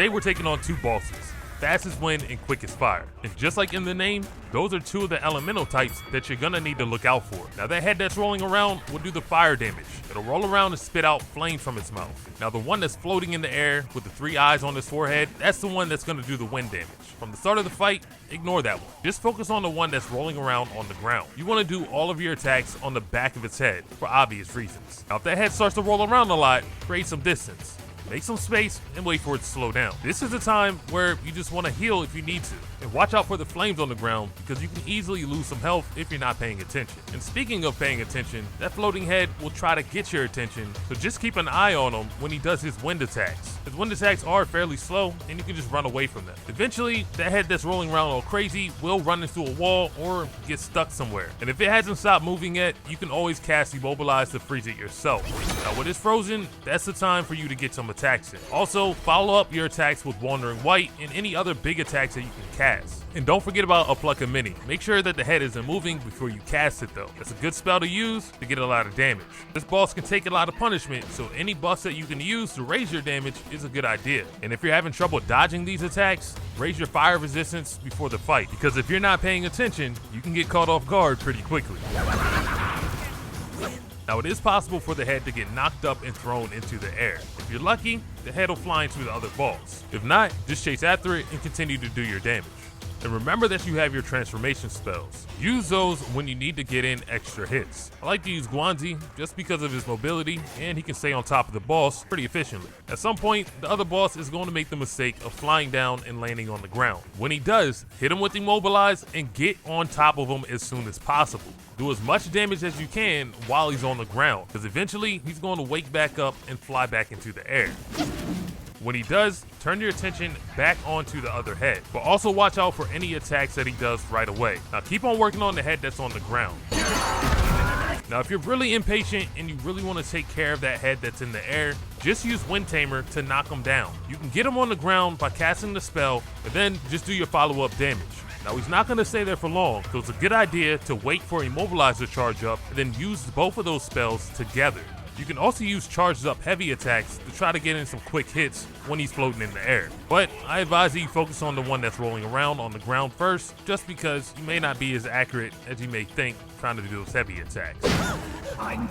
Today we're taking on two bosses, fastest wind and quickest fire. And just like in the name, those are two of the elemental types that you're gonna need to look out for. Now that head that's rolling around will do the fire damage. It'll roll around and spit out flames from its mouth. Now the one that's floating in the air with the 3 eyes on his forehead, that's the one that's gonna do the wind damage. From the start of the fight, ignore that one. Just focus on the one that's rolling around on the ground. You wanna do all of your attacks on the back of its head for obvious reasons. Now if that head starts to roll around a lot, create some distance. Make some space and wait for it to slow down. This is a time where you just want to heal if you need to. And watch out for the flames on the ground because you can easily lose some health if you're not paying attention. And speaking of paying attention, that floating head will try to get your attention, so just keep an eye on him when he does his wind attacks. His wind attacks are fairly slow and you can just run away from them. Eventually, that head that's rolling around all crazy will run into a wall or get stuck somewhere. And if it hasn't stopped moving yet, you can always cast Immobilize to freeze it yourself. Now when it's frozen, that's the time for you to get some attacks in. Also, follow up your attacks with Wandering White and any other big attacks that you can cast. And don't forget about a Pluck a Mini. Make sure that the head isn't moving before you cast it though. It's a good spell to use to get a lot of damage. This boss can take a lot of punishment, so any buffs that you can use to raise your damage is a good idea. And if you're having trouble dodging these attacks, raise your fire resistance before the fight, because if you're not paying attention, you can get caught off guard pretty quickly. Now it is possible for the head to get knocked up and thrown into the air. If you're lucky, the head will fly into the other balls. If not, just chase after it and continue to do your damage. And remember that you have your transformation spells. Use those when you need to get in extra hits. I like to use Guanzi just because of his mobility and he can stay on top of the boss pretty efficiently. At some point, the other boss is going to make the mistake of flying down and landing on the ground. When he does, hit him with Immobilize and get on top of him as soon as possible. Do as much damage as you can while he's on the ground, because eventually he's going to wake back up and fly back into the air. When he does, turn your attention back onto the other head, but also watch out for any attacks that he does right away. Now keep on working on the head that's on the ground. Now if you're really impatient and you really want to take care of that head that's in the air, just use Wind Tamer to knock him down. You can get him on the ground by casting the spell, and then just do your follow-up damage. Now he's not going to stay there for long, so it's a good idea to wait for Immobilize to charge up and then use both of those spells together. You can also use charged up heavy attacks to try to get in some quick hits when he's floating in the air. But I advise that you focus on the one that's rolling around on the ground first, just because you may not be as accurate as you may think trying to do those heavy attacks.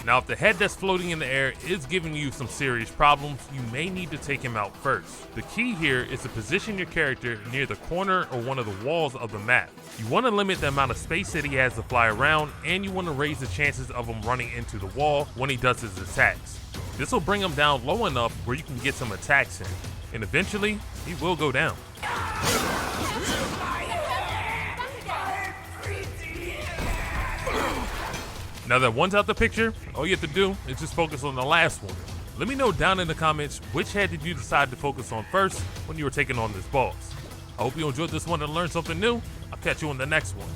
Now if the head that's floating in the air is giving you some serious problems, you may need to take him out first. The key here is to position your character near the corner or one of the walls of the map. You want to limit the amount of space that he has to fly around, and you want to raise the chances of him running into the wall when he does his attacks. This will bring him down low enough where you can get some attacks in, and eventually he will go down. Now that one's out the picture, all you have to do is just focus on the last one. Let me know down in the comments which head did you decide to focus on first when you were taking on this boss. I hope you enjoyed this one and learned something new. I'll catch you on the next one.